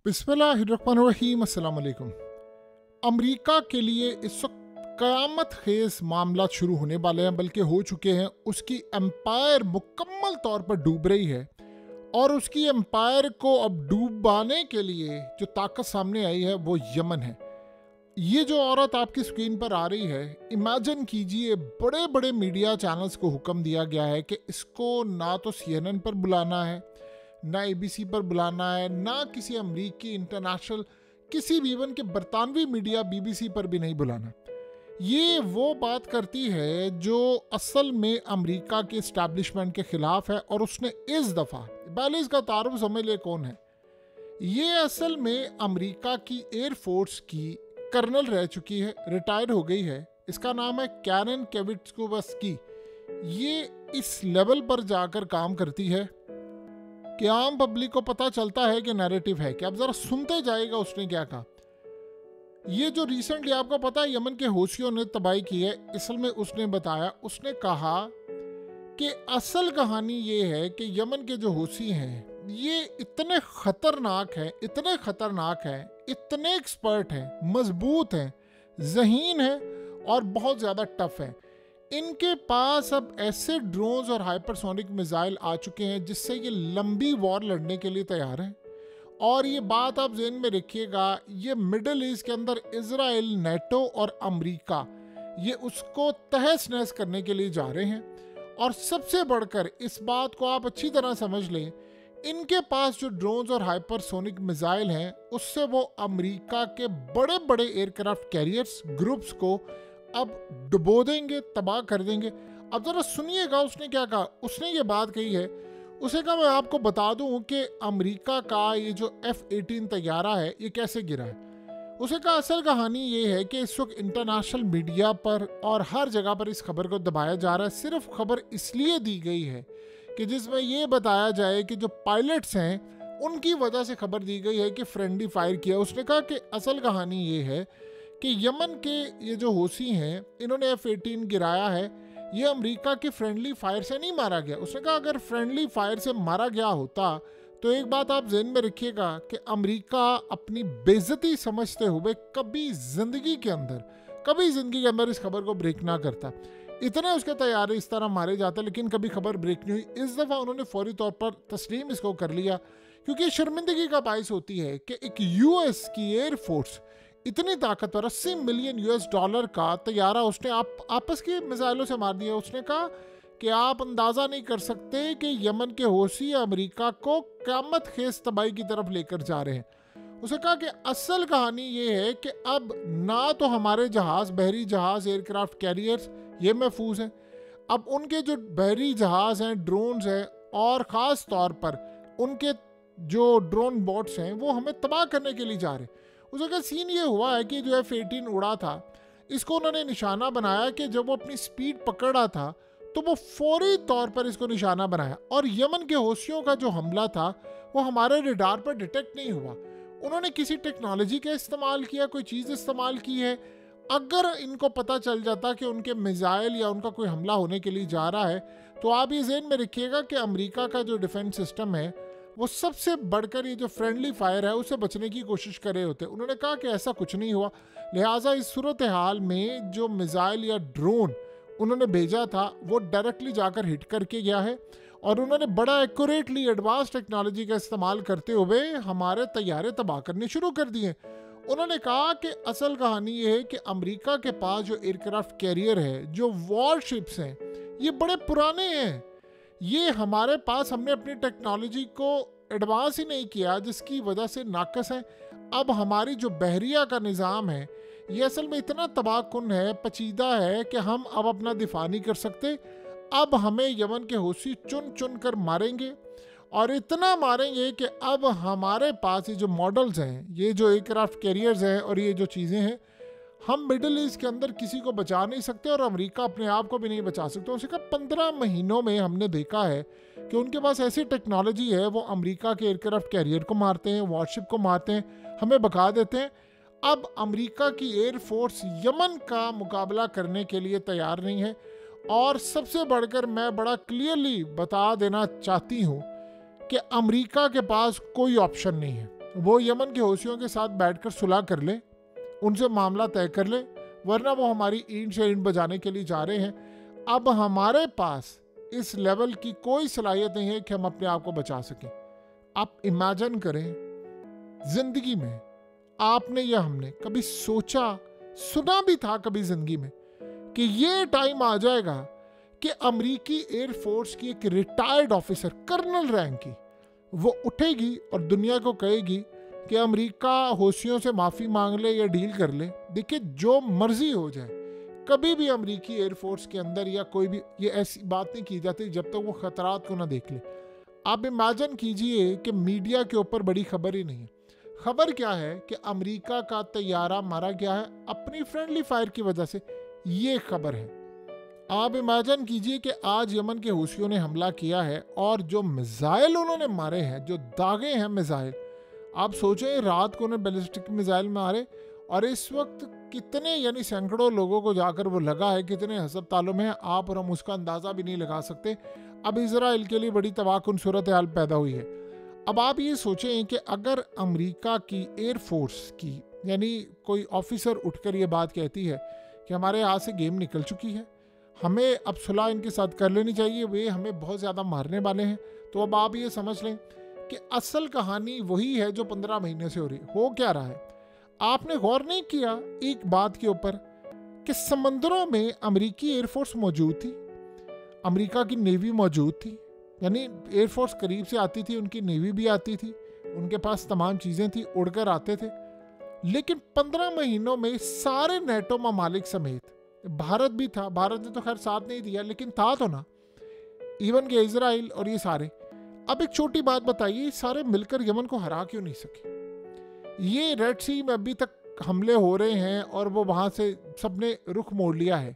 बिस्मिल्लाहिर्रहमानिर्रहीम। अस्सलाम वालेकुम। अमेरिका के लिए इस वक्त क़यामत खेज मामला शुरू होने वाले हैं, बल्कि हो चुके हैं। उसकी एम्पायर मुकम्मल तौर पर डूब रही है और उसकी एम्पायर को अब डूबाने के लिए जो ताकत सामने आई है वो यमन है। ये जो औरत आपकी स्क्रीन पर आ रही है, इमेजिन कीजिए बड़े बड़े मीडिया चैनल्स को हुक्म दिया गया है कि इसको ना तो CNN पर बुलाना है, ना ABC पर बुलाना है, ना किसी अमरीकी इंटरनेशनल किसी भी इवन के बरतानवी मीडिया BBC पर भी नहीं बुलाना। ये वो बात करती है जो असल में अमेरिका के इस्टेब्लिशमेंट के खिलाफ है। और उसने इस दफ़ा पहले इसका तारुफ समझ ले कौन है। ये असल में अमेरिका की एयरफोर्स की कर्नल रह चुकी है, रिटायर हो गई है। इसका नाम है कैरन केविट्स्की। ये इस लेवल पर जाकर काम करती है कि आम पब्लिक को पता चलता है कि नैरेटिव है कि अब जरा सुनते जाएगा उसने क्या कहा। ये जो रिसेंटली आपको पता है यमन के हौसियों ने तबाही की है, असल में उसने बताया, उसने कहा कि असल कहानी ये है कि यमन के जो हौसी हैं ये इतने खतरनाक हैं, इतने खतरनाक हैं, इतने एक्सपर्ट हैं, मजबूत हैं, ज़हीन हैं और बहुत ज़्यादा टफ हैं। इनके पास अब ऐसे ड्रोन्स और हाइपरसोनिक मिसाइल आ चुके हैं जिससे ये लंबी वॉर लड़ने के लिए तैयार हैं। और ये बात आप ज़हन में रखिएगा, ये मिडल ईस्ट के अंदर इजराइल, नेटो और अमेरिका ये उसको तहस नहस करने के लिए जा रहे हैं। और सबसे बढ़कर इस बात को आप अच्छी तरह समझ लें, इनके पास जो ड्रोन्स और हाइपरसोनिक मिसाइल हैं उससे वो अमेरिका के बड़े बड़े एयरक्राफ्ट कैरियर्स ग्रुप्स को अब डुबो देंगे, तबाह कर देंगे। अब जरा सुनिएगा उसने क्या कहा। उसने ये बात कही है, उसे कहा मैं आपको बता दूं कि अमेरिका का ये जो F-18 तैयारा है ये कैसे गिरा है। उसे कहा असल कहानी ये है कि इस वक्त इंटरनेशनल मीडिया पर और हर जगह पर इस खबर को दबाया जा रहा है। सिर्फ खबर इसलिए दी गई है कि जिसमें ये बताया जाए कि जो पायलट्स हैं उनकी वजह से खबर दी गई है कि फ्रेंडली फायर किया। उसने कहा कि असल कहानी ये है कि यमन के ये जो हौसी हैं इन्होंने F-18 गिराया है, ये अमेरिका की फ्रेंडली फायर से नहीं मारा गया। उसने कहा अगर फ्रेंडली फायर से मारा गया होता तो एक बात आप ज़हन में रखिएगा कि अमेरिका अपनी बेइज्जती समझते हुए कभी ज़िंदगी के अंदर इस खबर को ब्रेक ना करता। इतने उसके तैयारे इस तरह मारे जाते लेकिन कभी खबर ब्रेक नहीं हुई। इस दफ़ा उन्होंने फौरी तौर पर तस्लीम इसको कर लिया, क्योंकि शर्मिंदगी का बायस होती है कि एक US की एयरफोर्स इतनी ताकतवर $80 मिलियन का तैयारा उसने आपस की मिसाइलों से मार दिया। उसने कहा कि आप अंदाज़ा नहीं कर सकते कि यमन के हौसी अमेरिका को क़यामत खेज तबाही की तरफ लेकर जा रहे हैं। उसे कहा कि असल कहानी ये है कि अब ना तो हमारे जहाज़, बहरी जहाज़, एयरक्राफ्ट कैरियर्स ये महफूज हैं, अब उनके जो बहरी जहाज़ हैं, ड्रोन्स हैं और ख़ास तौर पर उनके जो ड्रोन बोट्स हैं वो हमें तबाह करने के लिए जा रहे हैं। उसे कहा सीन ये हुआ है कि जो F-18 उड़ा था इसको उन्होंने निशाना बनाया कि जब वो अपनी स्पीड पकड़ रहा था तो वो फौरी तौर पर इसको निशाना बनाया और यमन के हौसियों का जो हमला था वो हमारे रडार पर डिटेक्ट नहीं हुआ। उन्होंने किसी टेक्नोलॉजी का इस्तेमाल किया, कोई चीज़ इस्तेमाल की है। अगर इनको पता चल जाता कि उनके मिसाइल या उनका कोई हमला होने के लिए जा रहा है तो आप ये ज़हन में रखिएगा कि अमेरिका का जो डिफेंस सिस्टम है वो सबसे बढ़कर ये जो फ्रेंडली फायर है उससे बचने की कोशिश कर रहे होते। उन्होंने कहा कि ऐसा कुछ नहीं हुआ, लिहाजा इस सूरत हाल में जो मिसाइल या ड्रोन उन्होंने भेजा था वो डायरेक्टली जाकर हिट करके गया है और उन्होंने बड़ा एक्यूरेटली एडवांस टेक्नोलॉजी का इस्तेमाल करते हुए हमारे तैयारे तबाह करने शुरू कर दिए। उन्होंने कहा कि असल कहानी ये है कि अमेरिका के पास जो एयरक्राफ्ट कैरियर है, जो वॉरशिप्स हैं, ये बड़े पुराने हैं। ये हमारे पास हमने अपनी टेक्नोलॉजी को एडवांस ही नहीं किया जिसकी वजह से नाकस है। अब हमारी जो बहरिया का निज़ाम है ये असल में इतना तबाहकुन है, पचीदा है कि हम अब अपना दिफा नहीं कर सकते। अब हमें यमन के हौसी चुन चुन कर मारेंगे और इतना मारेंगे कि अब हमारे पास ये जो मॉडल्स हैं, ये जो एयरक्राफ्ट कैरियर्स हैं और ये जो चीज़ें हैं, हम मिडल ईस्ट के अंदर किसी को बचा नहीं सकते और अमेरिका अपने आप को भी नहीं बचा सकते। उसे कहा 15 महीनों में हमने देखा है कि उनके पास ऐसी टेक्नोलॉजी है, वो अमेरिका के एयरक्राफ्ट कैरियर को मारते हैं, वॉरशिप को मारते हैं, हमें भगा देते हैं। अब अमेरिका की एयरफोर्स यमन का मुकाबला करने के लिए तैयार नहीं है। और सबसे बढ़कर मैं बड़ा क्लियरली बता देना चाहती हूँ कि अमेरिका के पास कोई ऑप्शन नहीं है। वो यमन के हौसियों के साथ बैठकर सुलह कर ले, उनसे मामला तय कर ले, वरना वो हमारी ईंट से ईंट बजाने के लिए जा रहे हैं। अब हमारे पास इस लेवल की कोई सलाहियत नहीं है कि हम अपने आप को बचा सकें। आप इमेजिन करें, जिंदगी में आपने या हमने कभी सोचा, सुना भी था कभी जिंदगी में कि ये टाइम आ जाएगा कि अमेरिकी एयरफोर्स की एक रिटायर्ड ऑफिसर, कर्नल रैंक की, वो उठेगी और दुनिया को कहेगी कि अमेरिका हौसियों से माफ़ी मांग ले या डील कर ले। देखिए, जो मर्जी हो जाए, कभी भी अमेरिकी एयरफोर्स के अंदर या कोई भी ये ऐसी बात नहीं की जाती जब तक वो खतरात को ना देख ले। आप इमेजिन कीजिए कि मीडिया के ऊपर बड़ी खबर ही नहीं है। खबर क्या है कि अमेरिका का तैयारा मारा गया है अपनी फ्रेंडली फायर की वजह से, ये खबर है। आप इमेजिन कीजिए कि आज यमन के हूसियों ने हमला किया है और जो मिसाइल उन्होंने मारे हैं, जो दागे हैं मिसाइल, आप सोचें रात को उन्हें बैलिस्टिक मिसाइल मारे और इस वक्त कितने यानी सैकड़ों लोगों को जाकर वो लगा है, कितने अस्पतालों में है, आप और हम उसका अंदाज़ा भी नहीं लगा सकते। अब इजराइल के लिए बड़ी तबाहकुन सूरत हाल पैदा हुई है। अब आप ये सोचें कि अगर अमेरिका की एयरफोर्स की यानी कोई ऑफिसर उठकर ये बात कहती है कि हमारे हाथ से गेम निकल चुकी है, हमें अब सुलह इनके साथ कर लेनी चाहिए, वे हमें बहुत ज़्यादा मारने वाले हैं, तो अब आप ये समझ लें कि असल कहानी वही है जो 15 महीने से हो रही। हो क्या रहा है? आपने गौर नहीं किया एक बात के ऊपर कि समंदरों में अमेरिकी एयरफोर्स मौजूद थी, अमेरिका की नेवी मौजूद थी, यानी एयरफोर्स करीब से आती थी, उनकी नेवी भी आती थी, उनके पास तमाम चीज़ें थी, उड़कर आते थे। लेकिन 15 महीनों में सारे नेटो ममालिक समेत, भारत भी था, भारत ने तो खैर साथ नहीं दिया लेकिन था तो ना, इवन के इजराइल और ये सारे। अब एक छोटी बात बताइए, सारे मिलकर यमन को हरा क्यों नहीं सके? ये रेड सी में अभी तक हमले हो रहे हैं और वो वहाँ से सबने रुख मोड़ लिया है,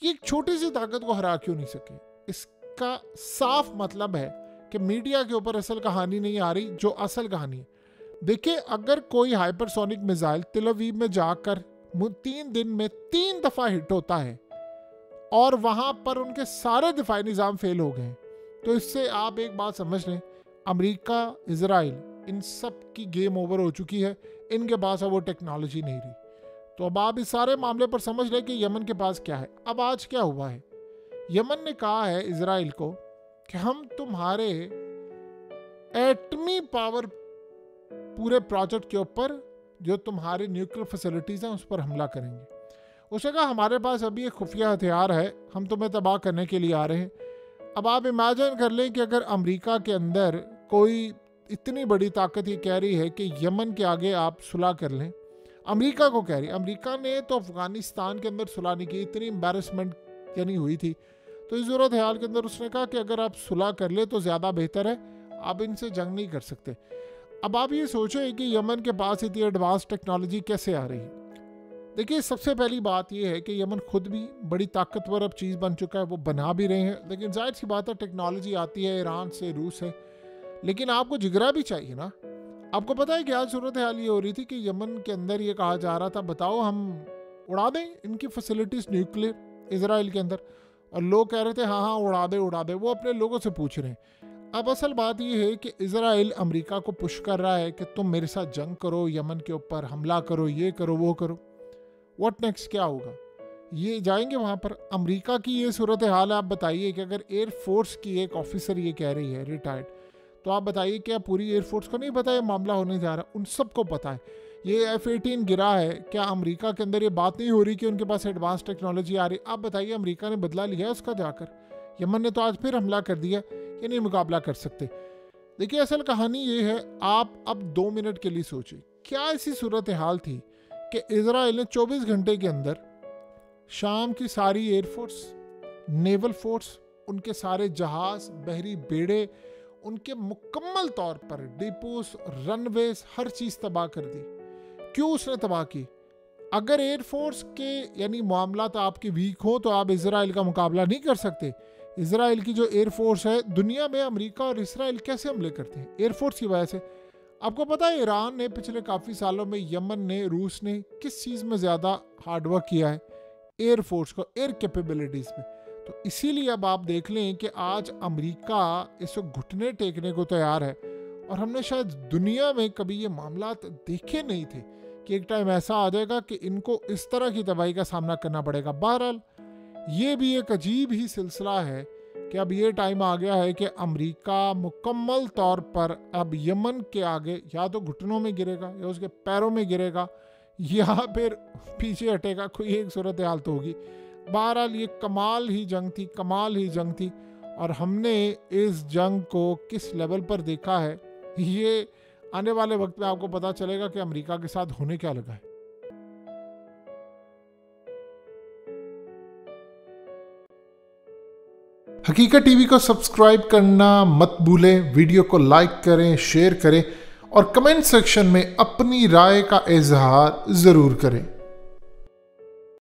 ये एक छोटी सी ताकत को हरा क्यों नहीं सके? इसका साफ मतलब है कि मीडिया के ऊपर असल कहानी नहीं आ रही, जो असल कहानी है। देखिए, अगर कोई हाइपरसोनिक मिसाइल तिल अवीव में जाकर 3 दिन में 3 दफ़ा हिट होता है और वहाँ पर उनके सारे दिफाई निज़ाम फेल हो गए, तो इससे आप एक बात समझ लें, अमेरिका, इजराइल, इन सब की गेम ओवर हो चुकी है, इनके पास अब वो टेक्नोलॉजी नहीं रही। तो अब आप इस सारे मामले पर समझ लें कि यमन के पास क्या है। अब आज क्या हुआ है, यमन ने कहा है इजराइल को कि हम तुम्हारे एटमी पावर पूरे प्रोजेक्ट के ऊपर, जो तुम्हारी न्यूक्लियर फैसिलिटीज़ हैं, उस पर हमला करेंगे। उसने कहा हमारे पास अभी एक खुफिया हथियार है, हम तुम्हें तबाह करने के लिए आ रहे हैं। अब आप इमेजिन कर लें कि अगर अमेरिका के अंदर कोई इतनी बड़ी ताकत ये कह रही है कि यमन के आगे आप सुलह कर लें, अमेरिका को कह रही है। अमेरिका ने तो अफगानिस्तान के अंदर सुलह नहीं की, इतनी एम्बेरसमेंट यानी हुई थी, तो इस सूरत हाल के अंदर उसने कहा कि अगर आप सुलह कर ले तो ज़्यादा बेहतर है, आप इनसे जंग नहीं कर सकते। अब आप ये सोचें कि यमन के पास इतनी एडवांस टेक्नोलॉजी कैसे आ रही है। देखिए, सबसे पहली बात यह है कि यमन खुद भी बड़ी ताकतवर अब चीज़ बन चुका है, वो बना भी रहे हैं, लेकिन जाहिर सी बात है टेक्नोलॉजी आती है ईरान से, रूस से, लेकिन आपको जिगरा भी चाहिए ना। आपको पता है कि आज सूरत हाल ये हो रही थी कि यमन के अंदर ये कहा जा रहा था, बताओ हम उड़ा दें इनकी फैसिलिटीज़ न्यूक्लियर इजराइल के अंदर, और लोग कह रहे थे हाँ हाँ उड़ा दे, वो अपने लोगों से पूछ रहे हैं। अब असल बात ये है कि इजराइल अमेरिका को पुश कर रहा है कि तुम मेरे साथ जंग करो, यमन के ऊपर हमला करो, ये करो, वो करो। व्हाट नेक्स्ट, क्या होगा? ये जाएंगे वहाँ पर। अमेरिका की ये सूरत हाल है। आप बताइए कि अगर एयरफोर्स की एक ऑफिसर ये कह रही है रिटायर्ड, तो आप बताइए क्या पूरी एयरफोर्स को नहीं पता ये मामला होने जा रहा? उन सबको पता है। ये F-18 गिरा है, क्या अमेरिका के अंदर ये बात नहीं हो रही कि उनके पास एडवांस टेक्नोलॉजी आ रही? आप बताइए, अमेरिका ने बदला लिया है उसका जाकर? यमन ने तो आज फिर हमला कर दिया, ये नहीं मुकाबला कर सकते। देखिए, असल कहानी ये है, आप अब 2 मिनट के लिए सोचिए, क्या ऐसी सूरत हाल थी कि इजराइल ने 24 घंटे के अंदर शाम की सारी एयरफोर्स, नेवल फोर्स, उनके सारे जहाज, बहरी बेड़े, उनके मुकम्मल तौर पर डिपोस, रनवेज, हर चीज़ तबाह कर दी। क्यों उसने तबाह की? अगर एयरफोर्स के यानी मामला तो आपके वीक हो तो आप इजराइल का मुकाबला नहीं कर सकते। इजराइल की जो एयरफोर्स है, दुनिया में अमेरिका और इसराइल कैसे हमले करते हैं? एयरफोर्स की वजह से। आपको पता है ईरान ने पिछले काफ़ी सालों में, यमन ने, रूस ने किस चीज़ में ज़्यादा हार्डवर्क किया है? एयरफोर्स को, एयर कैपेबिलिटीज़ में। तो इसीलिए अब आप देख लें कि आज अमेरिका इस वक्त घुटने टेकने को तैयार है और हमने शायद दुनिया में कभी ये मामला देखे नहीं थे कि एक टाइम ऐसा आ जाएगा कि इनको इस तरह की तबाही का सामना करना पड़ेगा। बहरहाल ये भी एक अजीब ही सिलसिला है कि अब ये टाइम आ गया है कि अमेरिका मुकम्मल तौर पर अब यमन के आगे या तो घुटनों में गिरेगा या उसके पैरों में गिरेगा या फिर पीछे हटेगा, कोई एक सूरत हाल तो होगी। बहरहाल ये कमाल ही जंग थी और हमने इस जंग को किस लेवल पर देखा है ये आने वाले वक्त में आपको पता चलेगा कि अमेरिका के साथ होने क्या लगा है। हकीकत टीवी को सब्सक्राइब करना मत भूलें, वीडियो को लाइक करें, शेयर करें और कमेंट सेक्शन में अपनी राय का इजहार ज़रूर करें।